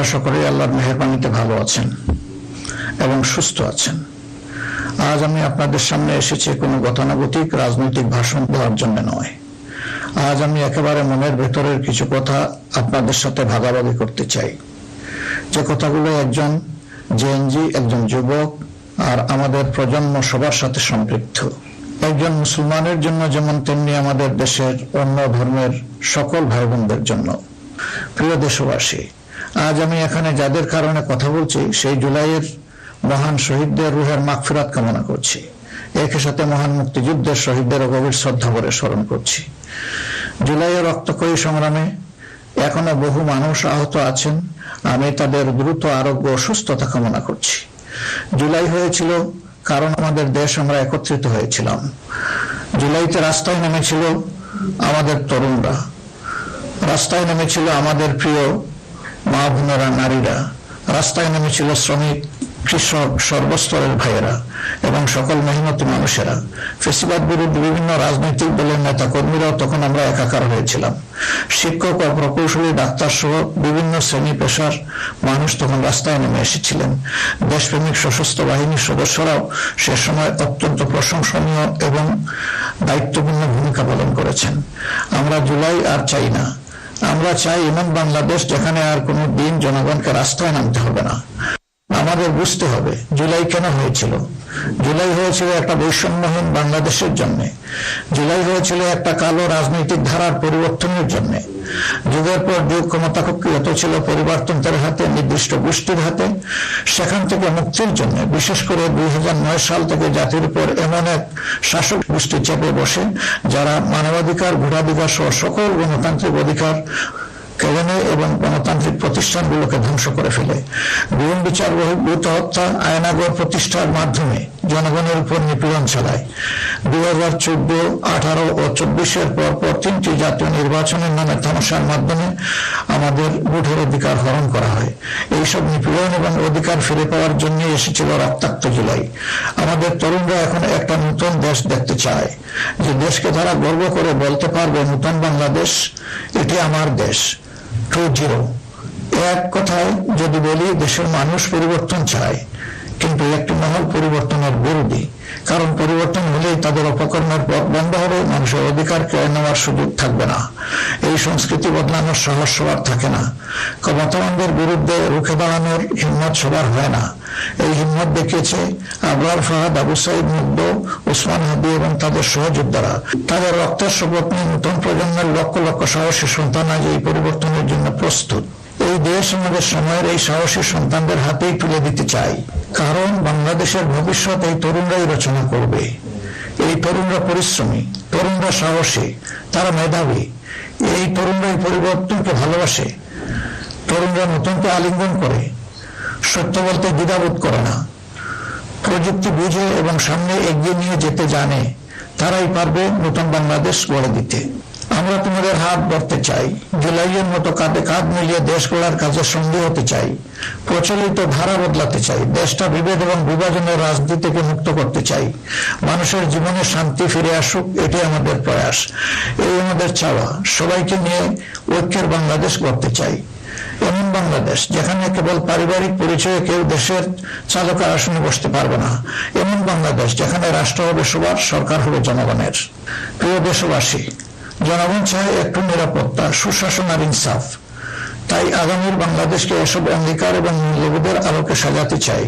আপনারা সকলেই আল্লাহর মেহেরবানিতে ভালো আছেন এবং সুস্থ আছেন। আজ আমি আপনাদের সামনে এসেছি কোনো গতানুগতিক রাজনৈতিক ভাষণ দেওয়ার জন্য নয়। আজ আমি একেবারে মনের ভেতরের কিছু কথা আপনাদের সাথে ভাগাভাগি করতে চাই, যে কথাগুলো একজন জেএনজি, একজন যুবক আর আমাদের প্রজন্ম সবার সাথে সম্পৃক্ত। একজন মুসলমানের জন্য যেমন তেমনি আমাদের দেশের অন্য ধর্মের সকল ভাই বোনদের জন্য। প্রিয় দেশবাসী, আজ আমি এখানে যাদের কারণে কথা বলছি সেই জুলাইয়ের মহান শহীদদের রুহের মাগফিরাত কামনা করছি। একই সাথে মহান মুক্তিযুদ্ধের শহীদদের গভীর শ্রদ্ধা করে স্মরণ করছি। জুলাইয়ের রক্তক্ষয়ী সংগ্রামে এখনো বহু মানুষ আহত আছেন। আমি তাদের দ্রুত আরোগ্য ও সুস্থতা কামনা করছি। জুলাই হয়েছিল কারণ আমাদের দেশ আমরা একত্রিত হয়েছিলাম। জুলাইতে রাস্তায় নেমেছিল আমাদের তরুণরা, রাস্তায় নেমেছিল আমাদের প্রিয় মা বোনেরা, নারীরা, রাস্তায় নেমেছিল শ্রমিক, কৃষক, সর্বস্তরের ভাইয়েরা এবং সকল মেহনতি মানুষেরা। ফেসিবাদ বিরুদ্ধে বিভিন্ন রাজনৈতিক দলের নেতা কর্মীরাও তখন আমরা একাকার হয়েছিলাম। শিক্ষক ও প্রকৌশলী, ডাক্তার সহ বিভিন্ন শ্রেণী পেশার মানুষ তখন রাস্তায় নেমে এসেছিলেন। দেশপ্রেমিক সশস্ত্র বাহিনীর সদস্যরাও সে সময় অত্যন্ত প্রশংসনীয় এবং দায়িত্বপূর্ণ ভূমিকা পালন করেছেন। আমরা জুলাই আর চাই না, আমরা চাই এমন বাংলাদেশ যেখানে আর কোনো দিন জনগণকে রাস্তায় নামতে হবে না। আমাদের বুঝতে হবে জুলাই কেন হয়েছিল। জুলাই হয়েছিল একটা বৈষম্যহীন বাংলাদেশের জন্য। জুলাই হয়েছিল একটা কালো রাজনৈতিক ধারার পরিবর্তনের জন্য। যুগের পর যুগ ক্ষমতা কুক্ষিগত ছিল পরিবারতন্ত্রের হাতে, নির্দিষ্ট গোষ্ঠীর হাতে। সেখান থেকে মুক্তির জন্য বিশেষ করে 2009 সাল থেকে জাতির উপর এমন এক শাসক গোষ্ঠী চেপে বসে যারা মানবাধিকার, ভোটাধিকার সহ সকল গণতান্ত্রিক অধিকার কেড়ে নেয় এবং গণতান্ত্রিক প্রতিষ্ঠানগুলোকে ধ্বংস করে ফেলে। গুম বিচার বহির্ভূত হত্যা, আয়নাগর প্রতিষ্ঠার মাধ্যমে জনগণের উপর নিপীড়ন চালায়। 2014, 18 ও 24-এর পর 3টি জাতীয় নির্বাচনের নামে তামাশার মাধ্যমে আমাদের ভোটের অধিকার হরণ করা হয়। এইসব নিপীড়ন এবং অধিকার ফিরে পাওয়ার জন্য এসেছিল রক্তাক্ত জুলাই। আমাদের তরুণরা এখন একটা নতুন দেশ দেখতে চায়, যে দেশকে তারা গর্ব করে বলতে পারবে নতুন বাংলাদেশ, এটি আমার দেশ। 2-0 এক কথায় যদি বলি, দেশের মানুষ পরিবর্তন চায়, কিন্তু একটি মহল পরিবর্তনের বিরোধী। কারণ পরিবর্তন হলেই তাদের অপকর্মের পথ বন্ধ হবে, মানুষের অধিকার কেড়ে নেওয়ার সুযোগ থাকবে না। এই সংস্কৃতি বদলানোর সাহস সবার থাকে না। ক্ষমতাবানদের বিরুদ্ধে রুখে দাঁড়ানোর হিম্মত সবার হয় না। এই হিম্মত দেখিয়েছে আবরার, ফাহাদ, আবু সাইদ, মুগ্ধ, ওসমান হাদি এবং তাদের সহযোদ্ধারা। তাদের রক্তের শপথ নিয়ে নতুন প্রজন্মের লক্ষ লক্ষ সাহসী সন্তান আজ এই পরিবর্তনের জন্য প্রস্তুত। এই দেশ আমাদের সময়ের এই সাহসী সন্তানদের হাতেই তুলে দিতে চাই, কারণ বাংলাদেশের ভবিষ্যৎ এই তরুণরাই রচনা করবে। এই তরুণরা পরিশ্রমী, তরুণরা সাহসী, তারা মেধাবী। এই তরুণরাই পরিবর্তনকে ভালোবাসে। তরুণরা নতুনকে আলিঙ্গন করে, সত্য বলতে দ্বিধাবোধ করে না, প্রযুক্তি বুঝে এবং সামনে এগিয়ে নিয়ে যেতে জানে। তারাই পারবে নতুন বাংলাদেশ গড়ে দিতে। আমরা তোমাদের হাত ধরতে চাই, জুলাইয়ের মতো কাঁধে কাঁধ মিলিয়ে দেশ গড়ার কাজে সঙ্গী হতে চাই, প্রচলিত ধারা বদলাতে চাই, দেশটা বিভেদ এবং বিভাজনের রাজনীতি থেকে মুক্ত করতে চাই। মানুষের জীবনে শান্তি ফিরে আসুক, এটি আমাদের প্রয়াস, এই আমাদের চাওয়া। সবাইকে নিয়ে ঐক্যের বাংলাদেশ গড়তে চাই, এমন বাংলাদেশ যেখানে কেবল পারিবারিক পরিচয়ে কেউ দেশের চালকের আসনে বসতে পারবে না। এমন বাংলাদেশ যেখানে রাষ্ট্র হবে সবার, সরকার হবে জনগণের। প্রিয় দেশবাসী, জনগণ চায় একটু নিরাপত্তা, সুশাসন আর ইনসাফ। তাই আগামীর বাংলাদেশকে এসব অঙ্গীকার এবং মূল্যবোধের আলোকে সাজাতে চাই।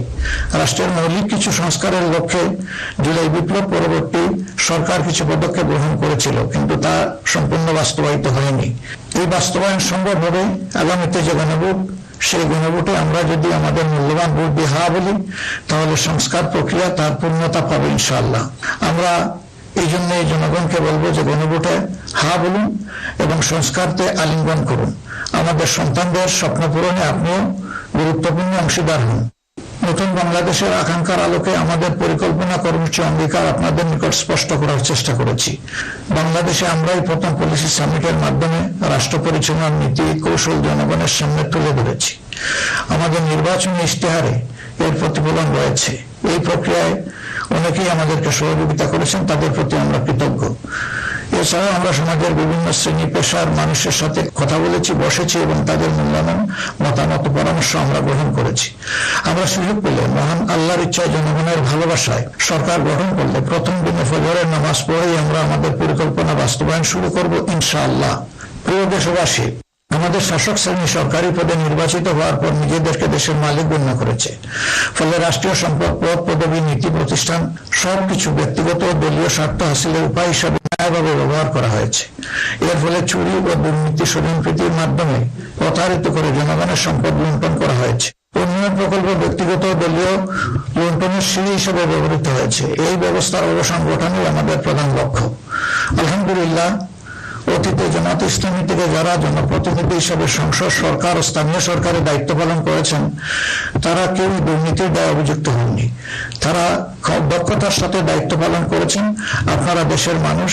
রাষ্ট্রের মৌলিক কিছু সংস্কারের লক্ষ্যে জুলাই বিপ্লব পরবর্তী সরকার কিছু পদক্ষেপ গ্রহণ করেছিল, কিন্তু তা সম্পূর্ণ বাস্তবায়িত হয়নি। এই বাস্তবায়ন সম্ভব হবে আগামীতে যে গণভোট, সেই গণভোটে আমরা যদি আমাদের মূল্যবান ভোট দিয়ে হা বলি, তাহলে সংস্কার প্রক্রিয়া তার পূর্ণতা পাবে ইনশাআল্লাহ। আমরা এই জন্য এই জনগণকে বলবো যে গণভোটে হা বলুন এবং সংস্কারতে আলিঙ্গন করুন। আমাদের সন্তানদের স্বপ্ন পূরণে আপনিও গুরুত্বপূর্ণ অংশীদার হন। নতুন বাংলাদেশের আকাঙ্ক্ষার আলোকে আমাদের পরিকল্পনা, কর্মসূচি, অঙ্গীকার আপনাদের নিকট স্পষ্ট করার চেষ্টা করেছি। বাংলাদেশে আমরাই প্রথম পলিসি সামিটের মাধ্যমে রাষ্ট্র পরিচালনার নীতি কৌশল জনগণের সামনে তুলে ধরেছি। আমাদের নির্বাচনী ইশতেহারে এর প্রতিফলন রয়েছে। এই প্রক্রিয়ায় অনেকেই আমাদেরকে সহযোগিতা করেছেন, তাদের প্রতি আমরা কৃতজ্ঞ। এছাড়াও আমরা সমাজের বিভিন্ন শ্রেণী পেশার মানুষের সাথে কথা বলেছি, বসেছি এবং তাদের মূল্যবান মতামত পরামর্শ আমরা গ্রহণ করেছি। আমরা সুযোগ পেলে মহান আল্লাহর ইচ্ছায় জনগণের ভালোবাসায় সরকার গঠন করলে প্রথম দিনে ফজরের নামাজ পড়েই আমরা আমাদের পরিকল্পনা বাস্তবায়ন শুরু করব ইনশাআল্লাহ। প্রিয় দেশবাসী, আমাদের শাসক শ্রেণী সরকারি পদে নির্বাচিত হওয়ার পর নিজেদেরকে দেশের মালিক গণ্য করেছে। ফলে রাষ্ট্রীয় সম্পদ, পদ, পদবি, নীতি, প্রতিষ্ঠান সবকিছু ব্যক্তিগত ও দলীয় স্বার্থ হাসিলের উপায় হিসাবে ন্যায়ভাবে ব্যবহার করা হয়েছে। এর ফলে চুরি ও দুর্নীতি, স্বজনপ্রীতির মাধ্যমে প্রতারিত করে জনগণের সম্পদ লুণ্ঠন করা হয়েছে। উন্নয়ন প্রকল্প ব্যক্তিগত ও দলীয় লুণ্ঠনের সিঁড়ি হিসেবে ব্যবহৃত হয়েছে। এই ব্যবস্থার অবসান ঘটানোই আমাদের প্রধান লক্ষ্য। আলহামদুলিল্লাহ, অতীতে জামাত ইসলামী থেকে যারা জনপ্রতিনিধি হিসেবে সংসদ, সরকার ও স্থানীয় সরকারের দায়িত্ব পালন করেছেন তারা কেউ দুর্নীতির দায়ে অভিযুক্ত হননি। তারা দক্ষতার সাথে দায়িত্ব পালন করেছেন। আপনারা দেশের মানুষ,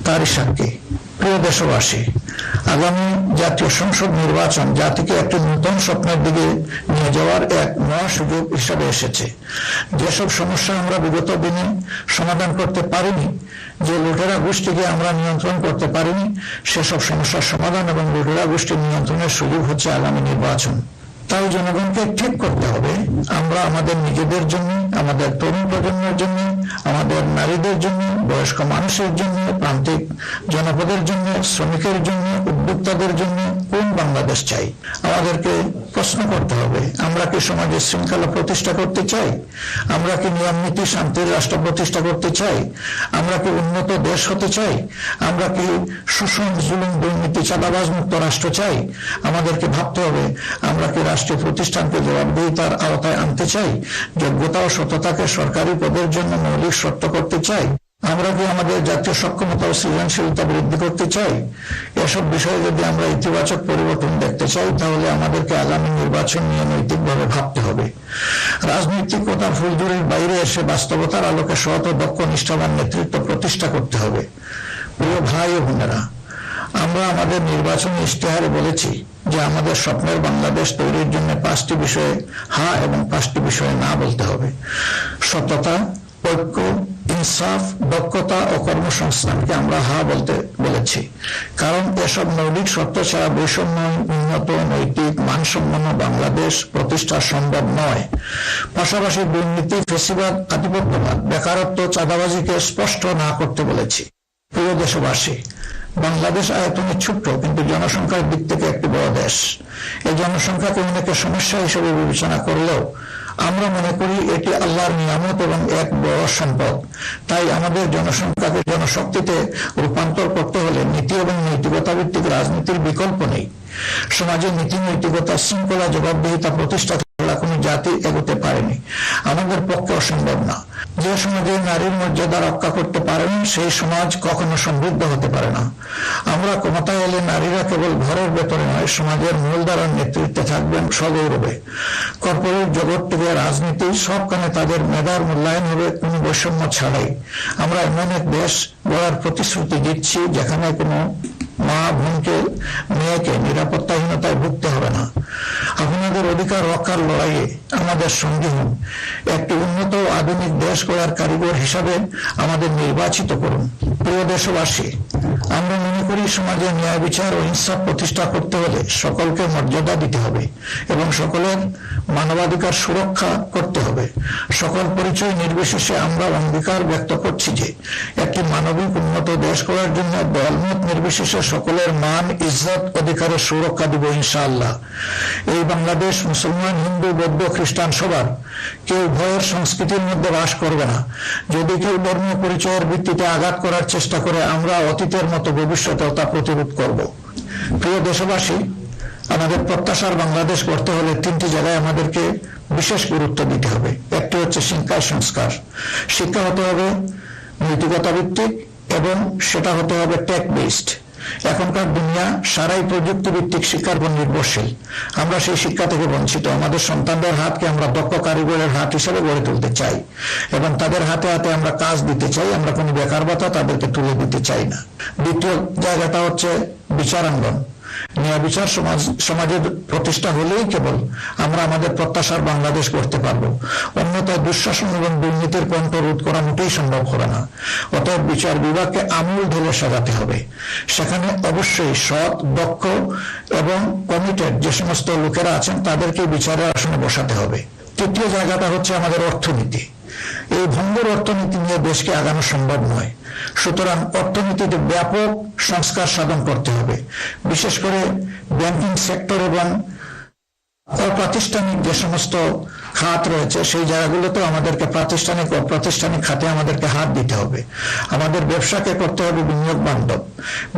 তারই সাক্ষী। প্রিয় দেশবাসী, আগামী জাতীয় সংসদ নির্বাচন জাতিকে একটি নতুন স্বপ্নের দিকে নিয়ে যাওয়ার এক নয়া সুযোগ হিসাবে এসেছে। যেসব সমস্যা আমরা বিগত দিনে সমাধান করতে পারিনি, যে লুটেরা গোষ্ঠীকে আমরা নিয়ন্ত্রণ করতে পারিনি, সেসব সমস্যার সমাধান এবং লুটেরা গোষ্ঠীর নিয়ন্ত্রণের সুযোগ হচ্ছে আগামী নির্বাচন। তাই জনগণকে ঠিক করতে হবে আমরা আমাদের নিজেদের জন্য, আমাদের তরুণ প্রজন্মের জন্য, আমাদের নারীদের জন্য, বয়স্ক মানুষের জন্য, প্রান্তিক জনপদের জন্য, শ্রমিকের জন্য, উদ্যোক্তাদের জন্য কোন বাংলাদেশ চাই। আমাদেরকে প্রশ্ন করতে হবে, আমরা কি সমাজে শৃঙ্খলা প্রতিষ্ঠা করতে চাই? আমরা কি নিয়ম নীতি, শান্তির রাষ্ট্র প্রতিষ্ঠা করতে চাই? আমরা কি উন্নত দেশ হতে চাই? আমরা কি শোষণ, জুলুম, দুর্নীতি, চাঁদাবাজ মুক্ত রাষ্ট্র চাই? আমাদেরকে ভাবতে হবে আমরা কি রাষ্ট্রীয় প্রতিষ্ঠানকে জবাবদিহিতার আওতায় আনতে চাই? যোগ্যতা ও সততাকে সরকারি পদের জন্য মৌলিক শর্ত করতে চাই? আমরা কি আমাদের জাতীয় সক্ষমতা ও সৃজনশীলতা বৃদ্ধি করতে চাই? এসব বিষয়ে যদি আমরা ইতিবাচক পরিবর্তন দেখতে চাই, তাহলে আমাদেরকে আগামী নির্বাচন নিয়ে নৈতিকভাবে ভাবতে হবে। রাজনৈতিকতার ফুলঝুরির বাইরে এসে বাস্তবতার আলোকে সৎ ও দক্ষ নিষ্ঠাবান নেতৃত্ব প্রতিষ্ঠা করতে হবে। প্রিয় ভাই ও বোনেরা, আমরা আমাদের নির্বাচনী ইশতেহারে বলেছি যে আমাদের স্বপ্নের বাংলাদেশ তৈরির জন্য 5টি বিষয়ে হ্যাঁ এবং 5টি বিষয়ে না বলতে হবে। সততা, ঐক্য, ইনসাফ, দক্ষতা ও কর্মসংস্থানকে আমরা হ্যাঁ বলতে বলেছি, কারণ এসব মৌলিক সত্য ছাড়া বৈষম্য, উন্নত, নৈতিক, মানসম্পন্ন বাংলাদেশ প্রতিষ্ঠা সম্ভব নয়। পাশাপাশি দুর্নীতি, ফেসিবাদ, আধিপত্যবাদ, বেকারত্ব, চাঁদাবাজিকে স্পষ্ট না করতে বলেছি। প্রিয় দেশবাসী, বাংলাদেশ আয়তনে ছোট্ট কিন্তু জনসংখ্যার দিক থেকে একটি বড় দেশ। এই জনসংখ্যাকে অনেকে সমস্যা হিসেবে বিবেচনা করলেও আমরা মনে করি এটি আল্লাহর নিয়ামত এবং এক বড় সম্পদ। তাই আমাদের জনসংখ্যাকে জনশক্তিতে রূপান্তর করতে হলে নীতি এবং নৈতিকতা ভিত্তিক রাজনীতির বিকল্প নেই। সমাজে নীতি, নৈতিকতা, শৃঙ্খলা, জবাবদিহিতা প্রতিষ্ঠা ছাড়া কোনো জাতি এগোতে পারেনি, আমাদের পক্ষে অসম্ভব না। যে সমাজে নারীর মর্যাদা রক্ষা করতে পারেনি, সেই সমাজ কখনো সমৃদ্ধ হতে পারে না। আমরা ক্ষমতায় এলে নারীরা কেবল ঘরের ভেতরে নয়, সমাজের মূলধারার নেতৃত্বে থাকবেন সগৌরবে। কর্পোরেট জগৎ থেকে রাজনীতি সবখানে তাদের মেধার মূল্যায়ন হবে কোনো বৈষম্য ছাড়াই। আমরা এমন এক দেশ গড়ার প্রতিশ্রুতি দিচ্ছি যেখানে কোনো মা, বোনকে, মেয়েকে নিরাপত্তাহীনতায় ভুগতে হবে না। আপনাদের অধিকার রক্ষার লড়াইয়ে আমাদের সঙ্গী হন। একটি উন্নত ও আধুনিক দেশ গড়ার কারিগর হিসাবে আমাদের নির্বাচিত করুন। প্রিয় দেশবাসী, আমরা মনে করি সমাজে ন্যায় বিচার ও ইনসাফ প্রতিষ্ঠা করতে হলে সকলকে মর্যাদা দিতে হবে এবং সকলের মানবাধিকার সুরক্ষা করতে হবে। সকল পরিচয় নির্বিশেষে আমরা অঙ্গীকার ব্যক্ত করছি যে একটি মানবিক উন্নত দেশ গড়ার জন্য দলমত নির্বিশেষে সকলের মান, ইজ্জত, অধিকারের সুরক্ষা দিব ইনশাআল্লাহ। এই বাংলাদেশ মুসলমান, হিন্দু, বৌদ্ধ, খ্রিস্টান সবার, কেউ ভয়ের সংস্কৃতির মধ্যে বাস করবে না। যদি কেউ ধর্মীয় পরিচয়ের ভিত্তিতে আঘাত করার চেষ্টা করে, আমরা অতীতের মতো ভবিষ্যতেও তা প্রতিরোধ করব। প্রিয় দেশবাসী, আমাদের প্রত্যাশার বাংলাদেশ গড়তে হলে 3টি জায়গায় আমাদেরকে বিশেষ গুরুত্ব দিতে হবে। একটি হচ্ছে শিক্ষায় সংস্কার। শিক্ষা হতে হবে নৈতিকতা ভিত্তিক এবং সেটা হতে হবে টেক বেসড। এখনকার দুনিয়া সারাই প্রযুক্তি ভিত্তিক শিক্ষার উপর নির্ভরশীল। আমরা সেই শিক্ষা থেকে বঞ্চিত। আমাদের সন্তানদের হাতকে আমরা দক্ষ কারিগরের হাত হিসেবে গড়ে তুলতে চাই এবং তাদের হাতে হাতে আমরা কাজ দিতে চাই। আমরা কোনো বেকার ভাতা তাদেরকে তুলে দিতে চাই না। দ্বিতীয় জায়গাটা হচ্ছে বিচারাঙ্গন। ন্যায় বিচার সমাজের প্রতিষ্ঠা হলেই কেবল আমরা আমাদের প্রত্যাশার বাংলাদেশ করতে পারবো, অন্যথায় দুঃশাসন এবং দুর্নীতির কণ্ঠ রোধ করা মোটেই সম্ভব হবে না। অতএব বিচার বিভাগকে আমূল ঢেলে সাজাতে হবে। সেখানে অবশ্যই সৎ, দক্ষ এবং কমিটেড যে সমস্ত লোকেরা আছেন তাদেরকে বিচারের আসনে বসাতে হবে। তৃতীয় জায়গাটা হচ্ছে আমাদের অর্থনীতি। এই ভঙ্গুর অর্থনীতি নিয়ে দেশকে আগানো সম্ভব নয়। সুতরাং অর্থনীতিতে ব্যাপক সংস্কার সাধন করতে হবে। বিশেষ করে ব্যাংকিং সেক্টর এবং অপ্রাতিষ্ঠানিক যে সমস্ত খাত রয়েছে সেই জায়গাগুলোতে আমাদেরকে প্রাতিষ্ঠানিক অপ্রাতিষ্ঠানিক খাতে আমাদেরকে হাত দিতে হবে। আমাদের ব্যবসাকে করতে হবে বিনিয়োগ বান্ধব।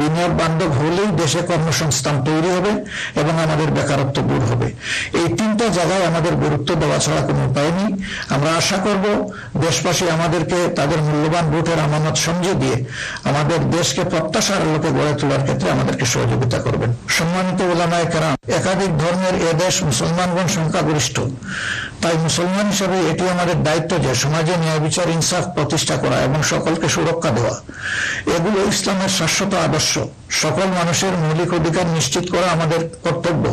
বিনিয়োগ বান্ধব হলেই দেশে কর্মসংস্থান তৈরি হবে এবং আমাদের বেকারত্ব দূর হবে। এই তিনটা জায়গায় আমাদের গুরুত্ব দেওয়া ছাড়া কোনো উপায় নেই। আমরা আশা করব দেশবাসী আমাদেরকে তাদের মূল্যবান ভোটের আমানত সমঝে দিয়ে আমাদের দেশকে প্রত্যাশার আলোকে গড়ে তোলার ক্ষেত্রে আমাদেরকে সহযোগিতা করবেন। সম্মানিত উলামায়ে কেরাম, একাধিক ধর্মের এ দেশ মুসলমানগণ সংখ্যাগরিষ্ঠ। তাই মুসলমান হিসেবে এটি আমাদের দায়িত্ব যে সমাজে ন্যায় বিচার ইনসাফ প্রতিষ্ঠা করা এবং সকলকে সুরক্ষা দেওয়া। এগুলো ইসলামের শাশ্বত আদর্শ। সকল মানুষের মৌলিক অধিকার নিশ্চিত করা আমাদের কর্তব্য।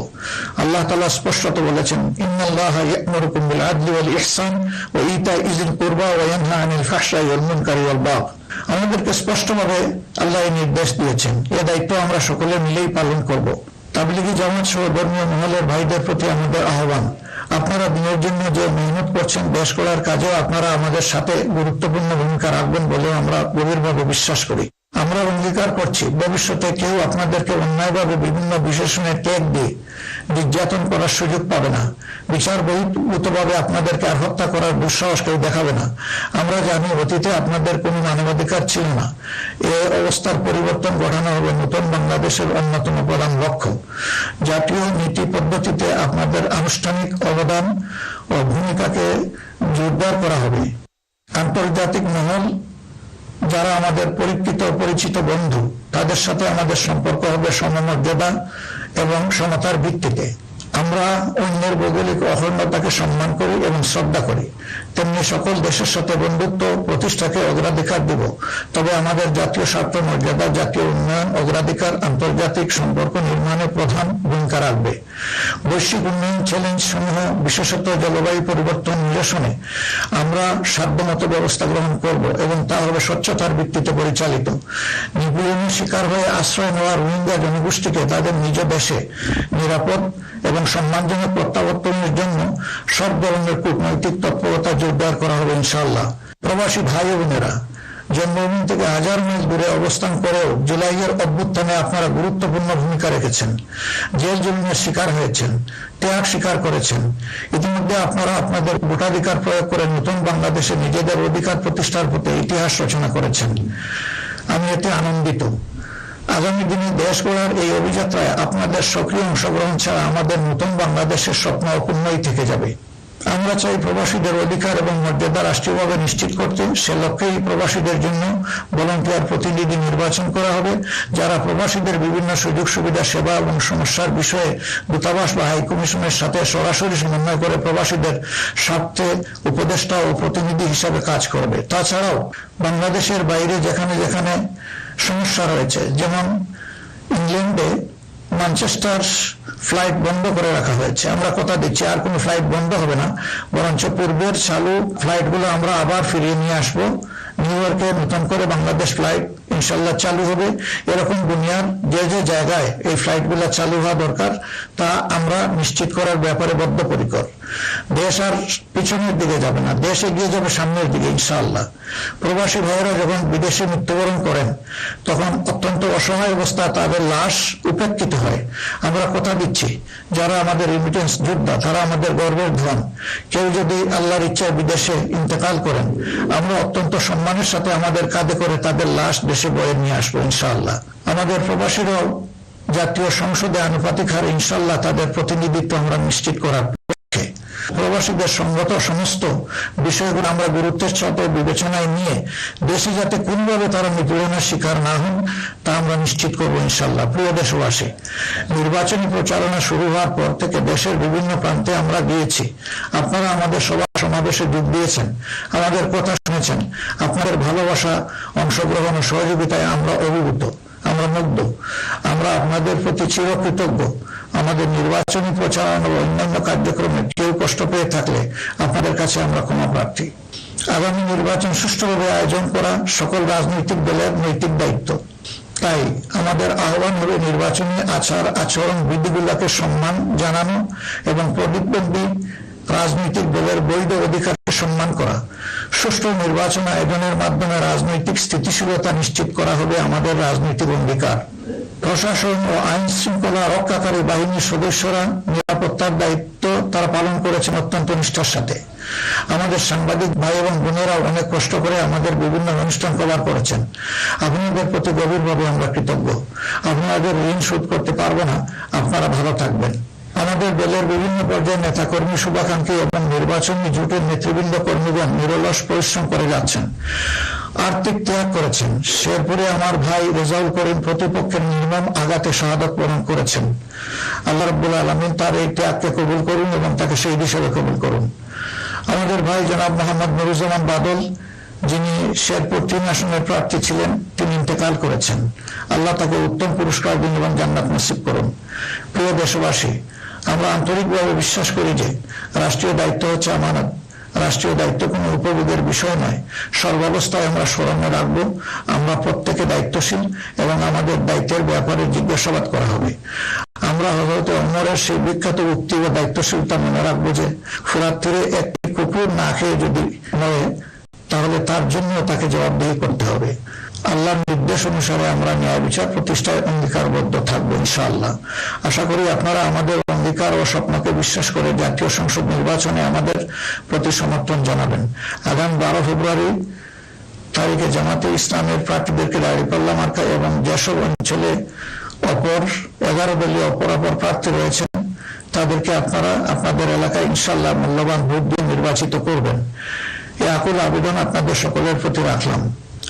আল্লাহ তাআলা স্পষ্টত বলেছেন, ইন্নাল্লাহা ইয়া'মুরুকুম বিল আদলি ওয়াল ইহসান ওয়া ইতা'i যিল কুরবা ওয়া ইয়ানহা আনিল ফাহশাই ওয়াল মুনকারি ওয়াল বাগ। আমাদেরকে স্পষ্টভাবে আল্লাহ এই নির্দেশ দিয়েছেন। এ দায়িত্ব আমরা সকলে মিলেই পালন করব। তাবলিগি জামাত সহ ধর্মীয় মহলের ভাইদের প্রতি আমাদের আহ্বান, আপনারা দিনের জন্য যে মেহনত করছেন, দেশ গড়ার কাজেও আপনারা আমাদের সাথে গুরুত্বপূর্ণ ভূমিকা রাখবেন বলে আমরা গভীরভাবে বিশ্বাস করি। আমরা অঙ্গীকার করছি ভবিষ্যতে কেউ আপনাদেরকে অন্যায়ভাবে বিভিন্ন বিশেষণের ট্যাগ দিয়ে নির্যাতন করার সুযোগ পাবে না। বিচার বহির্ভূতভাবে আপনাদেরকে আর হত্যা করার দুঃসাহস কেউ দেখাবে না। আমরা জানি অতীতে আপনাদের কোনো মানবাধিকার ছিল না। এই অবস্থার পরিবর্তন ঘটানো হবে নতুন বাংলাদেশের অন্যতম প্রধান লক্ষ্য। জাতীয় নীতি পদ্ধতিতে আপনাদের আনুষ্ঠানিক অবদান ও ভূমিকাকে জোরদার করা হবে। আন্তর্জাতিক মহল যারা আমাদের পরিচিত পরিচিত বন্ধু, তাদের সাথে আমাদের সম্পর্ক হবে সমমর্যাদা এবং সমতার ভিত্তিতে। আমরা অন্যের ভৌগোলিক অখণ্ডতাকে সম্মান করি এবং শ্রদ্ধা করি, তেমনি সকল দেশের সাথে বন্ধুত্ব প্রতিষ্ঠাকে অগ্রাধিকার দেব। তবে আমাদের জাতীয় স্বার্থ, মর্যাদা, জাতীয় উন্নয়ন, অগ্রাধিকার আন্তর্জাতিক সম্পর্ক নির্মাণে প্রধান ভূমিকা রাখবে। বৈশ্বিক উন্নয়ন চ্যালেঞ্জ সমূহ, বিশেষত জলবায়ু পরিবর্তন নিরসনে আমরা সাধ্যমতো ব্যবস্থা গ্রহণ করব এবং তা হবে স্বচ্ছতার ভিত্তিতে পরিচালিত। নিপীড়নের শিকার হয়ে আশ্রয় নেওয়া রোহিঙ্গা জনগোষ্ঠীকে তাদের নিজ দেশে নিরাপদ এবং সম্মানজনক প্রত্যাবর্তনের জন্য সব ধরনের কূটনৈতিক তৎপরতা জোরদার করা হবে ইনশাআল্লাহ। প্রবাসী ভাই ও বোনেরা, জন্মভূমি থেকে 1000 মাইল দূরে অবস্থান করেও জুলাইয়ের অভ্যুত্থানে আপনারা গুরুত্বপূর্ণ ভূমিকা রেখেছেন, জেল জুলুমের শিকার হয়েছেন, ত্যাগ স্বীকার করেছেন। ইতিমধ্যে আপনারা আপনাদের ভোটাধিকার প্রয়োগ করে নতুন বাংলাদেশে নিজেদের অধিকার প্রতিষ্ঠার পথে ইতিহাস রচনা করেছেন। আমি এতে আনন্দিত। আগামী দিনে দেশ গড়ার এই অভিযাত্রায় আপনাদের সক্রিয় অংশগ্রহণ ছাড়া আমাদের নতুন বাংলাদেশের স্বপ্ন অপূর্ণই থেকে যাবে। আমরা চাই প্রবাসীদের অধিকার এবং মর্যাদা রাষ্ট্রীয়ভাবে নিশ্চিত করতে। সে লক্ষ্যেই প্রবাসীদের জন্য ভলান্টিয়ার প্রতিনিধি নির্বাচন করা হবে, যারা প্রবাসীদের বিভিন্ন সুযোগ সুবিধা, সেবা এবং সমস্যার বিষয়ে দূতাবাস বা হাইকমিশনের সাথে সরাসরি সমন্বয় করে প্রবাসীদের স্বার্থে উপদেষ্টা ও প্রতিনিধি হিসাবে কাজ করবে। তাছাড়াও বাংলাদেশের বাইরে যেখানে যেখানে সমস্যা রয়েছে, যেমন ইংল্যান্ডে ম্যানচেস্টার ফ্লাইট বন্ধ করে রাখা হয়েছে, আমরা কথা দিচ্ছি আর কোনো ফ্লাইট বন্ধ হবে না, বরঞ্চ পূর্বের চালু ফ্লাইটগুলো আমরা আবার ফিরিয়ে নিয়ে আসবো। নিউ ইয়র্কে নতুন করে বাংলাদেশ ফ্লাইট ইনশাল্লাহ চালু হবে। এরকম দুনিয়ার যে যে জায়গায় এই ফ্লাইটগুলো চালু হওয়া দরকার তা আমরা নিশ্চিত করার ব্যাপারে বদ্ধপরিকর। দেশ আর পিছনের দিকে যাবে না, দেশ এগিয়ে যাবে সামনের দিকে ইনশাআল্লাহ। প্রবাসী ভাইয়েরা যখন বিদেশে মৃত্যুবরণ করেন তখন অত্যন্ত অসহায় অবস্থা তাদের লাশ উপেক্ষিত হয়। আমরা কথা দিচ্ছি যারা আমাদের রেমিটেন্স যোদ্ধা তারা আমাদের গর্বের ধন। কেউ যদি আল্লাহর ইচ্ছায় বিদেশে ইন্তেকাল করেন, আমরা অত্যন্ত সম্মানের সাথে আমাদের কাঁধে করে তাদের লাশ দেশে বয়ে নিয়ে আসবো ইনশাআল্লাহ। আমাদের প্রবাসীরাও জাতীয় সংসদে আনুপাতিক হারে ইনশাআল্লাহ তাদের প্রতিনিধিত্ব আমরা নিশ্চিত করার পক্ষে। প্রবাসীদের সঙ্গত সমস্ত বিষয়গুলো আমরা গুরুত্বের সাথে বিবেচনায় নিয়ে দেশে যাতে কোনভাবে তারা নিপীড়নের শিকার না হন তা আমরা নিশ্চিত করবো ইনশাআল্লাহ। প্রিয় দেশবাসী, নির্বাচনী প্রচারণা শুরু হওয়ার পর থেকে দেশের বিভিন্ন প্রান্তে আমরা গিয়েছি। আপনারা আমাদের সভা সমাবেশে যোগ দিয়েছেন, আমাদের কথা শুনেছেন। আপনাদের ভালোবাসা, অংশগ্রহণ ও সহযোগিতায় আমরা অভিভূত। আমরা মুগ্ধ। আমরা আপনাদের প্রতি চিরকৃতজ্ঞ। আমাদের নির্বাচনী প্রচারণা ও অন্যান্য কার্যক্রমে কেউ কষ্ট পেয়ে থাকলে আপনাদের কাছে আমরা ক্ষমা প্রার্থী। আগামী নির্বাচন সুষ্ঠুভাবে আয়োজন করা সকল রাজনৈতিক দলের নৈতিক দায়িত্ব। তাই আমাদের আহ্বান হবে নির্বাচনী আচরণ বিধিগুলোকে সম্মান জানানো এবং প্রতিদ্বন্দ্বী রাজনৈতিক দলের বৈধ অধিকারকে সম্মান করা। সুষ্ঠু নির্বাচন আয়োজনের মাধ্যমে রাজনৈতিক স্থিতিশীলতা নিশ্চিত করা হবে আমাদের রাজনৈতিক অঙ্গীকার। প্রশাসন ও আইন শৃঙ্খলা রক্ষাকারী বাহিনীর সদস্যরা নিরাপত্তার দায়িত্ব তারা পালন করেছেন অত্যন্ত নিষ্ঠার সাথে। আমাদের সাংবাদিক ভাই এবং বোনেরাও অনেক কষ্ট করে আমাদের বিভিন্ন অনুষ্ঠান কভার করেছেন। আপনাদের প্রতি গভীরভাবে আমরা কৃতজ্ঞ। আপনাদের ঋণ শোধ করতে পারবো না, আপনারা ভালো থাকবেন। আমাদের দলের বিভিন্ন পর্যায়ের নেতাকর্মী, শুভাকাঙ্ক্ষী এবং নির্বাচনী জোটের নেতৃবৃন্দ কর্মীগণ নিরলস পরিশ্রম করে যাচ্ছেন, আর্থিক ত্যাগ করেছেন। শেরপুরে আমার ভাই রেজাউল করিম প্রতিপক্ষের নির্মম আঘাতে শাহাদাত বরণ করেছেন। আল্লাহ রাব্বুল আলামিন তার এই ত্যাগকে কবুল করুন এবং তাকে শহীদ হিসেবে কবুল করুন। আমাদের ভাই জনাব মোহাম্মদ নুরুজ্জামান বাদল, যিনি শেরপুর 3 আসনের প্রার্থী ছিলেন, তিনি ইন্তেকাল করেছেন। আল্লাহ তাকে উত্তম পুরস্কার দিন এবং জান্নাত নসিব করুন। প্রিয় দেশবাসী, আমরা আন্তরিকভাবে বিশ্বাস করি যে রাষ্ট্রীয় দায়িত্ব হচ্ছে আমানত। রাষ্ট্রীয় দায়িত্ব কোনো উপভোগের বিষয় নয়। সর্বাবস্থায় আমরা স্মরণে রাখব আমরা প্রত্যেকে দায়িত্বশীল এবং আমাদের দায়িত্বের ব্যাপারে জিজ্ঞাসাবাদ করা হবে। আমরা হযরত ওমরের সেই বিখ্যাত উক্তি ও দায়িত্বশীলতা মনে রাখবো যে ফুরাত তীরে একটি কুকুর না খেয়ে যদি মরে তাহলে তার জন্য তাকে জবাবদিহি করতে হবে। আল্লাহর নির্দেশ অনুসারে আমরা ন্যায় বিচার প্রতিষ্ঠায় অঙ্গীকারবদ্ধ থাকবো ইনশাআল্লাহ। আশা করি আপনারা আমাদের অঙ্গীকার ও স্বপ্নকে বিশ্বাস করে জাতীয় সংসদ নির্বাচনে আমাদের প্রতি সমর্থন জানাবেন। আগামী 12 ফেব্রুয়ারি তারিখে জামাতে ইসলামের প্রার্থীদেরকে দাঁড়িপাল্লা মার্কা এবং যেসব অঞ্চলে অপর 11 দলীয় অপরাপর প্রার্থী রয়েছেন তাদেরকে আপনারা আপনাদের এলাকায় ইনশাআল্লাহ মূল্যবান ভোট দিয়ে নির্বাচিত করবেন। এই আকুল আবেদন আপনাদের সকলের প্রতি রাখলাম।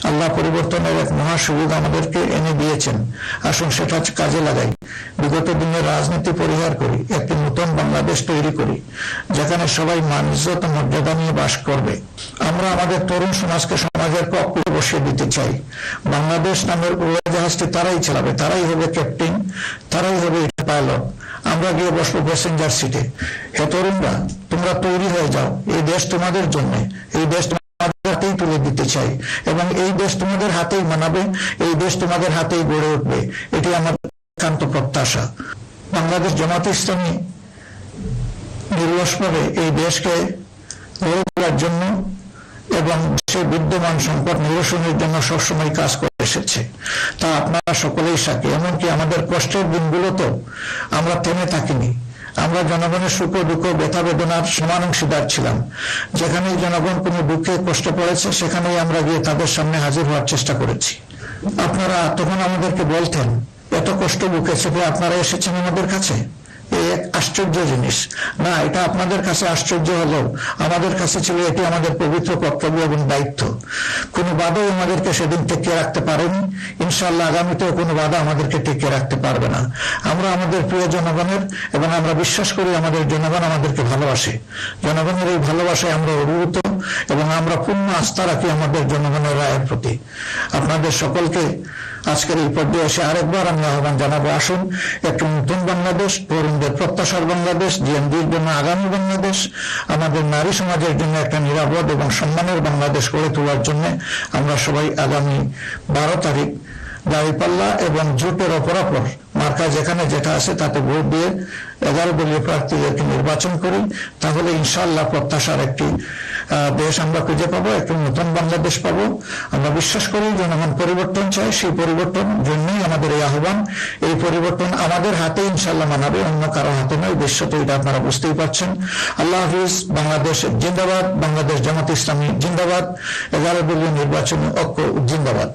আল্লাহ পরিবর্তনের এক মহা সুযোগ আমাদেরকে এনে দিয়েছেন। আসুন সেটা কাজে লাগাই। বিগত দিনের রাজনীতি পরিহার করি, একটি নতুন বাংলাদেশ তৈরি করি যেখানে সবাই মান ইজ্জত ও মর্যাদা নিয়ে বাস করবে। আমরা আমাদের তরুণ সমাজকে সমাজের কক্ষে বসিয়ে দিতে চাই। বাংলাদেশ নামের উড়োজাহাজটি তারাই চালাবে, তারাই হবে ক্যাপ্টেন, তারাই হবে পাইলট। আমরা গিয়ে বসবো প্যাসেঞ্জার সিটে। হে তরুণরা, তোমরা তৈরি হয়ে যাও। এই দেশ তোমাদের জন্য, এই দেশ হাতেই তুলে দিতে চাই এবং এই দেশ তোমাদের হাতেই মানাবে, এই দেশ তোমাদের হাতেই গড়ে উঠবে। এটি আমার একান্ত প্রত্যাশা। বাংলাদেশ জামাতে ইসলামী নিরলসভাবে এই দেশকে গড়ে তোলার জন্য এবং দেশের বিদ্যমান সংকট নিরসনের জন্য সবসময় কাজ করে এসেছে। তা আপনারা সকলেই সাক্ষী। এমনকি আমাদের কষ্টের দিনগুলোতেও আমরা থেমে থাকিনি। আমরা জনগণের সুখ দুঃখ ব্যথা বেদনার সমান অংশীদার ছিলাম। যেখানেই জনগণ কোনো দুঃখে কষ্ট পড়েছে সেখানেই আমরা গিয়ে তাদের সামনে হাজির হওয়ার চেষ্টা করেছি। আপনারা তখন আমাদেরকে বলতেন, এত কষ্ট বুকে চেপে আপনারা এসেছেন আমাদের কাছে, এই এক আশ্চর্য জিনিস। না, এটা আপনাদের কাছে আশ্চর্য হলেও আমাদের কাছে ছিল এটি আমাদের পবিত্র কর্তব্য এবং দায়িত্ব। কোনো বাধাই আমাদেরকে সেদিন টিকিয়ে রাখতে পারেনি। ইনশাআল্লাহ আগামীতেও কোনো বাধা আমাদেরকে টিকিয়ে রাখতে পারবে না। আমরা আমাদের প্রিয় জনগণের এবং আমরা বিশ্বাস করি আমাদের জনগণ আমাদেরকে ভালোবাসে। জনগণের এই ভালোবাসায় আমরা অভিভূত এবং আমরা পূর্ণ আস্থা রাখি আমাদের জনগণের রায়ের প্রতি। আপনাদের সকলকে আজকের এই পর্যায়ে এসে আরেকবার আমি আহ্বান জানাবো, আসুন একটি নতুন বাংলাদেশ, তরুণদের প্রত্যাশার বাংলাদেশ, জিএনডির জন্য আগামী বাংলাদেশ, আমাদের নারী সমাজের জন্য একটা নিরাপদ এবং সম্মানের বাংলাদেশ গড়ে তোলার জন্য আমরা সবাই আগামী 12 তারিখ দাঁড়িপাল্লা এবং জোটের অপরাপর মার্কা যেখানে যেটা আছে তাতে ভোট দিয়ে 11 দলীয় প্রার্থীদেরকে নির্বাচন করি। তাহলে ইনশাআল্লাহ প্রত্যাশার একটি দেশ আমরা খুঁজে পাবো, একটি নতুন বাংলাদেশ পাবো। আমরা বিশ্বাস করি জনগণ পরিবর্তন চায়, সেই পরিবর্তন জন্যই আমাদের এই আহ্বান। এই পরিবর্তন আমাদের হাতে ইনশাআল্লাহ মানাবে, অন্য কারো হাতে নয়। দেশ তো এটা আপনারা বুঝতেই পারছেন। আল্লাহ হাফিজ। বাংলাদেশ জিন্দাবাদ। বাংলাদেশ জামাত ইসলামী জিন্দাবাদ। 11 দলীয় নির্বাচনী ঐক্য জিন্দাবাদ।